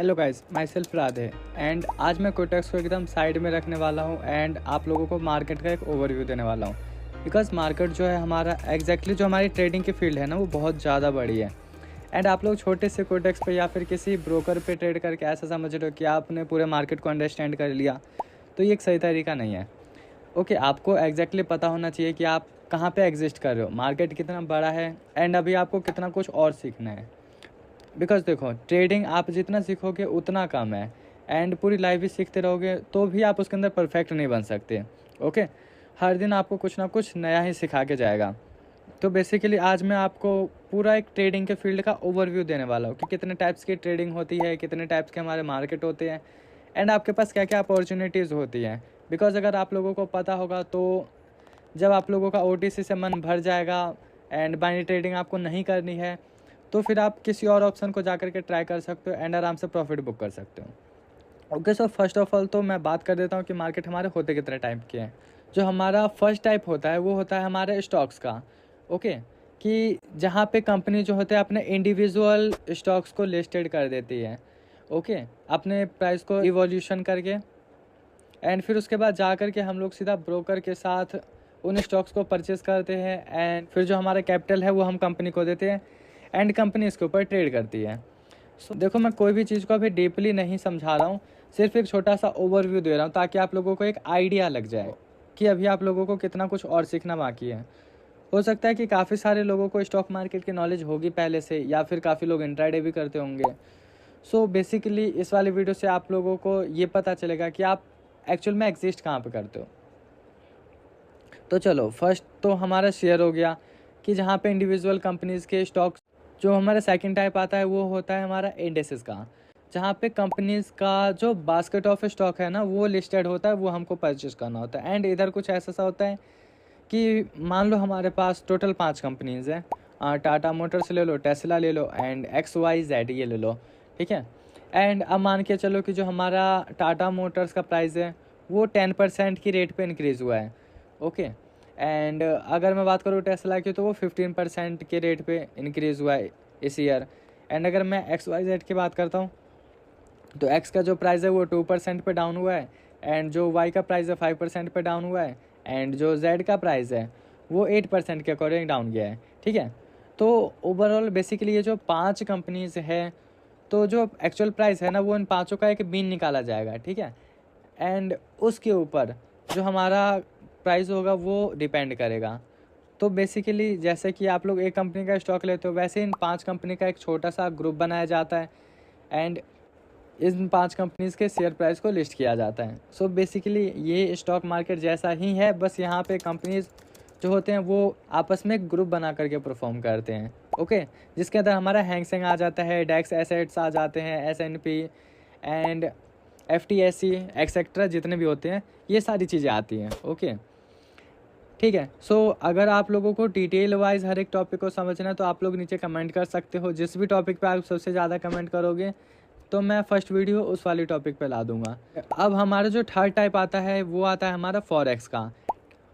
Hello guys, my self Radhe and आज मैं cortex को एकदम साइड में रखने वाला हूँ एंड आप लोगों को मार्केट का एक ओवरव्यू देने वाला हूँ। बिकॉज मार्केट जो है हमारा एग्जैक्टली जो हमारी ट्रेडिंग की फील्ड है ना वो बहुत ज़्यादा बड़ी है। एंड आप लोग छोटे से कोटेक्स पे या फिर किसी ब्रोकर पे ट्रेड करके ऐसा समझ रहे हो कि आपने पूरे मार्केट को अंडरस्टैंड कर लिया, तो ये एक सही तरीका नहीं है। ओके, आपको एग्जैक्टली पता होना चाहिए कि आप कहाँ पे एग्जिस्ट कर रहे हो, मार्केट कितना बड़ा है एंड अभी आपको कितना कुछ और सीखना है। बिकॉज देखो, ट्रेडिंग आप जितना सीखोगे उतना कम है एंड पूरी लाइफ भी सीखते रहोगे तो भी आप उसके अंदर परफेक्ट नहीं बन सकते। ओके, हर दिन आपको कुछ ना कुछ नया ही सिखा के जाएगा। तो बेसिकली आज मैं आपको पूरा एक ट्रेडिंग के फील्ड का ओवरव्यू देने वाला हूँ कि कितने टाइप्स की ट्रेडिंग होती है, कितने टाइप्स के हमारे मार्केट होते हैं एंड आपके पास क्या क्या अपॉर्चुनिटीज़ होती हैं। बिकॉज अगर आप लोगों को पता होगा तो जब आप लोगों का ओटीसी से मन भर जाएगा एंड बाइनरी ट्रेडिंग आपको नहीं करनी है, तो फिर आप किसी और ऑप्शन को जा करके ट्राई कर सकते हो एंड आराम से प्रॉफिट बुक कर सकते हो। Okay, so first of all तो मैं बात कर देता हूँ कि मार्केट हमारे होते कितने टाइप के हैं। जो हमारा फर्स्ट टाइप होता है वो होता है हमारे स्टॉक्स का। ओके, कि जहाँ पे कंपनी जो होते हैं अपने इंडिविजुअल स्टॉक्स को लिस्टेड कर देती है। ओके, अपने प्राइस को इवोल्यूशन करके एंड फिर उसके बाद जा कर के हम लोग सीधा ब्रोकर के साथ उन स्टॉक्स को परचेस करते हैं एंड फिर जो हमारा कैपिटल है वो हम कंपनी को देते हैं एंड कंपनी इसके ऊपर ट्रेड करती है। सो देखो, मैं कोई भी चीज़ को अभी डीपली नहीं समझा रहा हूँ, सिर्फ एक छोटा सा ओवरव्यू दे रहा हूँ ताकि आप लोगों को एक आइडिया लग जाए कि अभी आप लोगों को कितना कुछ और सीखना बाकी है। हो सकता है कि काफ़ी सारे लोगों को स्टॉक मार्केट की नॉलेज होगी पहले से, या फिर काफ़ी लोग इंट्राडे भी करते होंगे। सो बेसिकली इस वाले वीडियो से आप लोगों को ये पता चलेगा कि आप एक्चुअल में एग्जिस्ट कहाँ पे करते हो। तो चलो, फर्स्ट तो हमारा शेयर हो गया कि जहाँ पे इंडिविजुअल कंपनीज़ के स्टॉक्स। जो हमारा सेकंड टाइप आता है वो होता है हमारा इंडेसेस का, जहाँ पे कंपनीज़ का जो बास्केट ऑफ स्टॉक है ना वो लिस्टेड होता है, वो हमको परचेज करना होता है। एंड इधर कुछ ऐसा सा होता है कि मान लो हमारे पास टोटल 5 कंपनीज़ हैं, टाटा मोटर्स ले लो, टेस्ला ले लो एंड XYZ ये ले लो, ठीक है। एंड अब मान के चलो कि जो हमारा टाटा मोटर्स का प्राइस है वो 10% की रेट पे इंक्रीज़ हुआ है। ओके, एंड अगर मैं बात करूँ टेस्ला की तो वो 15% के रेट पे इंक्रीज़ हुआ है इस ईयर। एंड अगर मैं XYZ की बात करता हूँ तो X का जो प्राइस है वो 2% पे डाउन हुआ है एंड जो Y का प्राइस है 5% पे डाउन हुआ है एंड जो Z का प्राइस है वो 8% के अकॉर्डिंग डाउन गया है, ठीक है। तो ओवरऑल बेसिकली ये जो 5 कंपनीज़ है, तो जो एक्चुअल प्राइस है ना वो इन पाँचों का एक मीन निकाला जाएगा, ठीक है। एंड उसके ऊपर जो हमारा प्राइस होगा वो डिपेंड करेगा। तो बेसिकली जैसे कि आप लोग एक कंपनी का स्टॉक लेते हो, वैसे इन 5 कंपनी का एक छोटा सा ग्रुप बनाया जाता है एंड इन 5 कंपनीज़ के शेयर प्राइस को लिस्ट किया जाता है। सो बेसिकली ये स्टॉक मार्केट जैसा ही है, बस यहाँ पे कंपनीज़ जो होते हैं वो आपस में ग्रुप बना करके परफॉर्म करते हैं। ओके, जिसके अंदर हमारा हैंग सेंग आ जाता है, डेक्स एसेट्स आ जाते हैं, SNP एंड FTSE एक्सेट्रा जितने भी होते हैं, ये सारी चीज़ें आती हैं। ओके, ठीक है। सो अगर आप लोगों को डिटेल वाइज हर एक टॉपिक को समझना है तो आप लोग नीचे कमेंट कर सकते हो। जिस भी टॉपिक पे आप सबसे ज़्यादा कमेंट करोगे तो मैं फर्स्ट वीडियो उस वाली टॉपिक पे ला दूंगा। अब हमारा जो थर्ड टाइप आता है वो आता है हमारा फॉरेक्स का।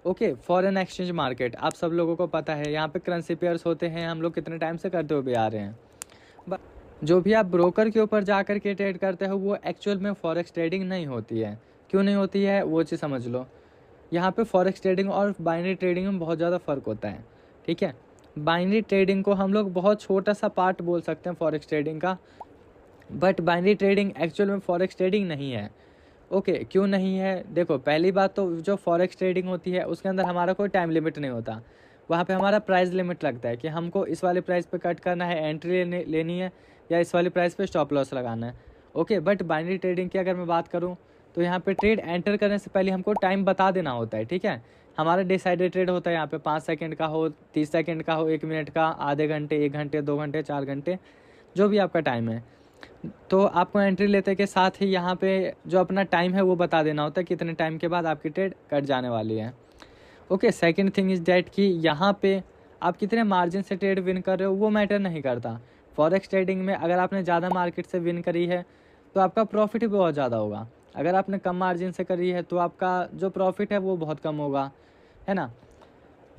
ओके, फॉरेन एक्सचेंज मार्केट आप सब लोगों को पता है, यहाँ पे करेंसी पेयर्स होते हैं, हम लोग कितने टाइम से करते हुए आ रहे हैं। जो भी आप ब्रोकर के ऊपर जा कर के ट्रेड करते हो वो एक्चुअल में फॉरेक्स ट्रेडिंग नहीं होती है। क्यों नहीं होती है वो चीज़ समझ लो। यहाँ पे फॉरेक्स ट्रेडिंग और बाइनरी ट्रेडिंग में बहुत ज़्यादा फ़र्क होता है, ठीक है। बाइनरी ट्रेडिंग को हम लोग बहुत छोटा सा पार्ट बोल सकते हैं फॉरेक्स ट्रेडिंग का, बट बाइनरी ट्रेडिंग एक्चुअल में फॉरेक्स ट्रेडिंग नहीं है। ओके, क्यों नहीं है? देखो, पहली बात तो जो फॉरेक्स ट्रेडिंग होती है उसके अंदर हमारा कोई टाइम लिमिट नहीं होता। वहाँ पे हमारा प्राइस लिमिट लगता है कि हमको इस वाले प्राइस पे कट करना है, एंट्री लेनी है, या इस वाले प्राइस पे स्टॉप लॉस लगाना है। ओके, बट बाइनरी ट्रेडिंग की अगर मैं बात करूँ तो यहाँ पे ट्रेड एंटर करने से पहले हमको टाइम बता देना होता है, ठीक है। हमारा डिसाइडेड ट्रेड होता है, यहाँ पे 5 सेकंड का हो, 30 सेकंड का हो, 1 मिनट का, आधे घंटे, 1 घंटे, 2 घंटे, 4 घंटे, जो भी आपका टाइम है। तो आपको एंट्री लेते के साथ ही यहाँ पे जो अपना टाइम है वो बता देना होता है कि इतने टाइम के बाद आपकी ट्रेड कट जाने वाली है। Okay, second thing is that कि यहाँ पे आप कितने मार्जिन से ट्रेड विन कर रहे हो वो मैटर नहीं करता। फॉरेक्स ट्रेडिंग में अगर आपने ज़्यादा मार्केट से विन करी है तो आपका प्रॉफिट भी बहुत ज़्यादा होगा। अगर आपने कम मार्जिन से करी है तो आपका जो प्रॉफिट है वो बहुत कम होगा, है ना।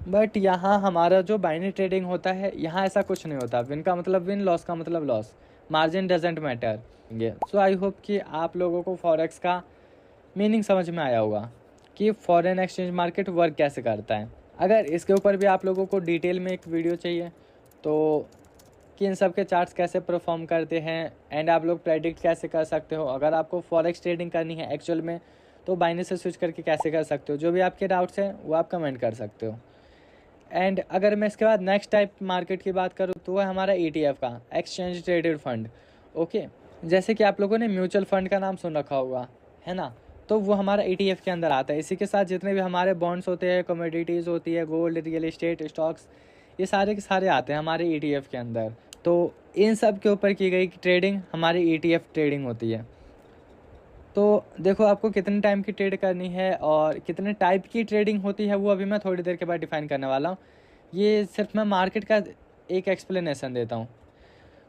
बट यहाँ हमारा जो बाइनरी ट्रेडिंग होता है, यहाँ ऐसा कुछ नहीं होता। विन का मतलब विन, लॉस का मतलब loss, margin doesn't matter. So I hope कि आप लोगों को फॉरेक्स का मीनिंग समझ में आया होगा कि फॉरेन एक्सचेंज मार्केट वर्क कैसे करता है। अगर इसके ऊपर भी आप लोगों को डिटेल में एक वीडियो चाहिए तो कि इन सब के चार्ट्स कैसे परफॉर्म करते हैं एंड आप लोग प्रेडिक्ट कैसे कर सकते हो, अगर आपको फॉरेक्स ट्रेडिंग करनी है एक्चुअल में तो बाइनरी से स्विच करके कैसे कर सकते हो, जो भी आपके डाउट्स हैं वो आप कमेंट कर सकते हो। एंड अगर मैं इसके बाद नेक्स्ट टाइप मार्केट की बात करूँ तो वह हमारा ETF का, एक्सचेंज ट्रेडेड फंड। ओके, जैसे कि आप लोगों ने म्यूचुअल फंड का नाम सुन रखा होगा, है ना, तो वो हमारा ETF के अंदर आता है। इसी के साथ जितने भी हमारे बॉन्ड्स होते हैं, कमोडिटीज़ होती है, गोल्ड, रियल एस्टेट, स्टॉक्स, ये सारे के सारे आते हैं हमारे ETF के अंदर। तो इन सब के ऊपर की गई ट्रेडिंग हमारी ETF ट्रेडिंग होती है। तो देखो आपको कितने टाइम की ट्रेड करनी है और कितने टाइप की ट्रेडिंग होती है वो अभी मैं थोड़ी देर के बाद डिफाइन करने वाला हूँ। ये सिर्फ मैं मार्केट का एक एक्सप्लेनेशन देता हूँ।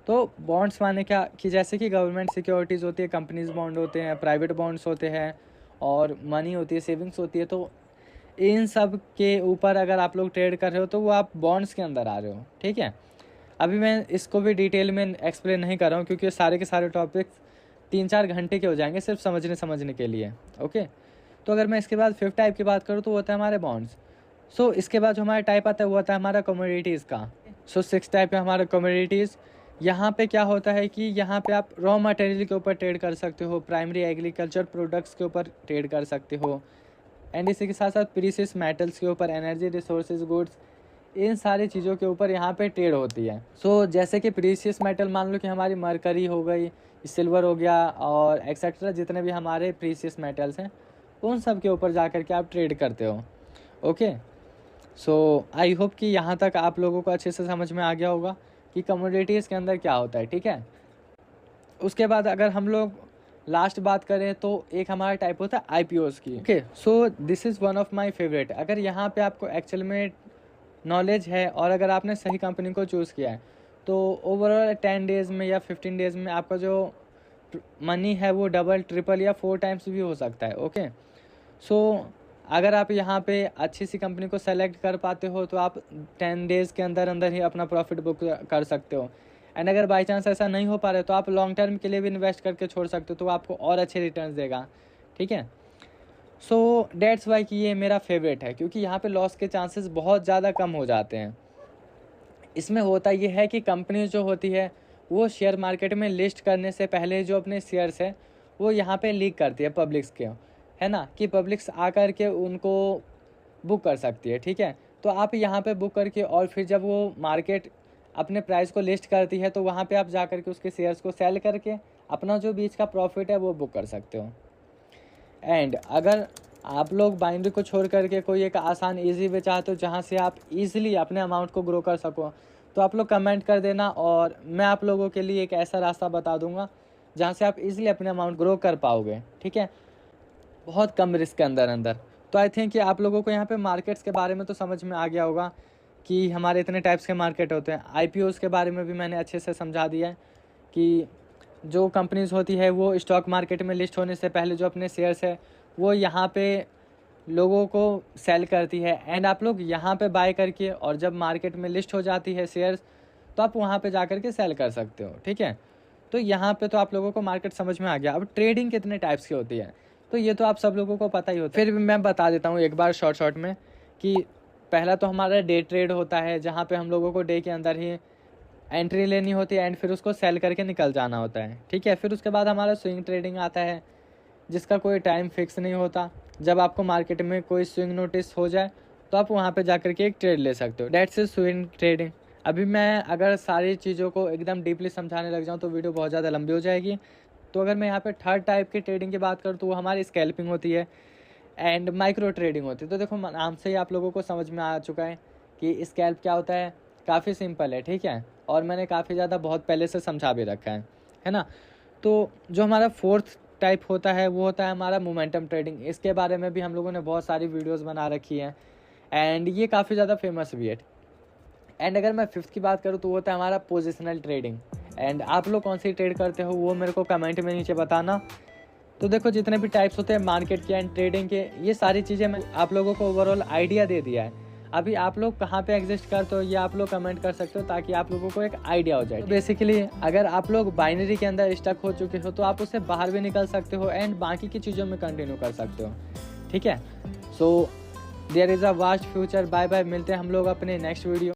तो बॉन्ड्स माने क्या कि जैसे कि गवर्नमेंट सिक्योरिटीज़ होती है, कंपनीज बॉन्ड होते हैं, प्राइवेट बॉन्ड्स होते हैं और मनी होती है, सेविंग्स होती है। तो इन सब के ऊपर अगर आप लोग ट्रेड कर रहे हो तो वो आप बॉन्ड्स के अंदर आ रहे हो, ठीक है। अभी मैं इसको भी डिटेल में एक्सप्लेन नहीं कर रहा हूँ क्योंकि सारे के सारे टॉपिक्स 3-4 घंटे के हो जाएंगे सिर्फ समझने के लिए। ओके, तो अगर मैं इसके बाद फिफ्थ टाइप की बात करूँ तो वो होता है हमारे बॉन्ड्स। सो इसके बाद जो हमारा टाइप आता है वो होता है हमारा कमोडिटीज़ का। सो सिक्स टाइप है हमारा कमोडिटीज़। यहाँ पे क्या होता है कि यहाँ पे आप रॉ मटेरियल के ऊपर ट्रेड कर सकते हो, प्राइमरी एग्रीकल्चर प्रोडक्ट्स के ऊपर ट्रेड कर सकते हो एंड इसी के साथ साथ प्रीशियस मेटल्स के ऊपर, एनर्जी, रिसोर्सेज, गुड्स, इन सारी चीज़ों के ऊपर यहाँ पे ट्रेड होती है। सो जैसे कि प्रीशियस मेटल मान लो कि हमारी मरकरी हो गई, सिल्वर हो गया और एक्सेट्रा, जितने भी हमारे प्रीशियस मेटल्स हैं उन सब के ऊपर जा कर के आप ट्रेड करते हो। ओके, सो आई होप कि यहाँ तक आप लोगों को अच्छे से समझ में आ गया होगा कि कमोडिटीज़ के अंदर क्या होता है, ठीक है। उसके बाद अगर हम लोग लास्ट बात करें तो एक हमारा टाइप होता है IPOs की। Okay, so this is one of my favourite. अगर यहाँ पे आपको एक्चुअल में नॉलेज है और अगर आपने सही कंपनी को चूज़ किया है तो ओवरऑल 10 डेज़ में या 15 डेज़ में आपका जो मनी है वो डबल, ट्रिपल या 4 टाइम्स भी हो सकता है। ओके, सो अगर आप यहाँ पे अच्छी सी कंपनी को सेलेक्ट कर पाते हो तो आप 10 डेज़ के अंदर अंदर ही अपना प्रॉफिट बुक कर सकते हो। एंड अगर बाई चांस ऐसा नहीं हो पा रहा है तो आप लॉन्ग टर्म के लिए भी इन्वेस्ट करके छोड़ सकते हो, तो आपको और अच्छे रिटर्न्स देगा, ठीक है। सो डेट्स वाई कि ये मेरा फेवरेट है क्योंकि यहाँ पे लॉस के चांसेस बहुत ज़्यादा कम हो जाते हैं। इसमें होता ये है कि कंपनी जो होती है वो शेयर मार्केट में लिस्ट करने से पहले जो अपने शेयर्स है वो यहाँ पे लीक करती है पब्लिक्स के, है ना, कि पब्लिक्स आकर के उनको बुक कर सकती है, ठीक है। तो आप यहाँ पे बुक करके और फिर जब वो मार्केट अपने प्राइस को लिस्ट करती है तो वहाँ पे आप जा करके उसके शेयर्स को सेल करके अपना जो बीच का प्रॉफिट है वो बुक कर सकते हो। एंड अगर आप लोग बाइनरी को छोड़ करके कोई एक आसान इजी वे चाहते हो जहाँ से आप इजीली अपने अमाउंट को ग्रो कर सको तो आप लोग कमेंट कर देना और मैं आप लोगों के लिए एक ऐसा रास्ता बता दूंगा जहाँ से आप इजीली अपने अमाउंट ग्रो कर पाओगे, ठीक है, बहुत कम रिस्क के अंदर अंदर। तो आई थिंक कि आप लोगों को यहाँ पे मार्केट्स के बारे में तो समझ में आ गया होगा कि हमारे इतने टाइप्स के मार्केट होते हैं। IPOs के बारे में भी मैंने अच्छे से समझा दिया है कि जो कंपनीज़ होती है वो स्टॉक मार्केट में लिस्ट होने से पहले जो अपने शेयर्स है वो यहाँ पे लोगों को सेल करती है एंड आप लोग यहाँ पे बाय करके और जब मार्केट में लिस्ट हो जाती है शेयर्स तो आप वहाँ पे जा कर के सेल कर सकते हो, ठीक है। तो यहाँ पे तो आप लोगों को मार्केट समझ में आ गया। अब ट्रेडिंग कितने टाइप्स की होती है तो ये तो आप सब लोगों को पता ही होता है, फिर भी मैं बता देता हूँ एक बार शॉर्ट में कि पहला तो हमारा डे ट्रेड होता है जहाँ पे हम लोगों को डे के अंदर ही एंट्री लेनी होती है एंड फिर उसको सेल करके निकल जाना होता है, ठीक है। फिर उसके बाद हमारा स्विंग ट्रेडिंग आता है जिसका कोई टाइम फिक्स नहीं होता। जब आपको मार्केट में कोई स्विंग नोटिस हो जाए तो आप वहाँ पे जा कर के एक ट्रेड ले सकते हो, डेट्स इज स्विंग ट्रेडिंग। अभी मैं अगर सारी चीज़ों को एकदम डीपली समझाने लग जाऊँ तो वीडियो बहुत ज़्यादा लंबी हो जाएगी। तो अगर मैं यहाँ पे थर्ड टाइप की ट्रेडिंग की बात करूँ तो वो हमारी स्कैल्पिंग होती है एंड माइक्रो ट्रेडिंग होती है। तो देखो नाम से ही आप लोगों को समझ में आ चुका है कि स्कैल्प क्या होता है, काफ़ी सिंपल है, ठीक है, और मैंने काफ़ी ज़्यादा बहुत पहले से समझा भी रखा है ना। तो जो हमारा फोर्थ टाइप होता है वो होता है हमारा मोमेंटम ट्रेडिंग। इसके बारे में भी हम लोगों ने बहुत सारी वीडियोस बना रखी हैं एंड ये काफ़ी ज़्यादा फेमस भी है। एंड अगर मैं फिफ्थ की बात करूँ तो वो होता है हमारा पोजिशनल ट्रेडिंग। एंड आप लोग कौन सी ट्रेड करते हो वो मेरे को कमेंट में नीचे बताना। तो देखो जितने भी टाइप्स होते हैं मार्केट के एंड ट्रेडिंग के, ये सारी चीज़ें मैं आप लोगों को ओवरऑल आइडिया दे दिया है। अभी आप लोग कहाँ पे एग्जिस्ट करते हो ये आप लोग कमेंट कर सकते हो, ताकि आप लोगों को एक आइडिया हो जाए। तो बेसिकली अगर आप लोग बाइनरी के अंदर स्टक हो चुके हो तो आप उससे बाहर भी निकल सकते हो एंड बाकी की चीज़ों में कंटिन्यू कर सकते हो। ठीक है, so there is a vast future. Bye bye, मिलते हैं हम लोग अपने नेक्स्ट वीडियो।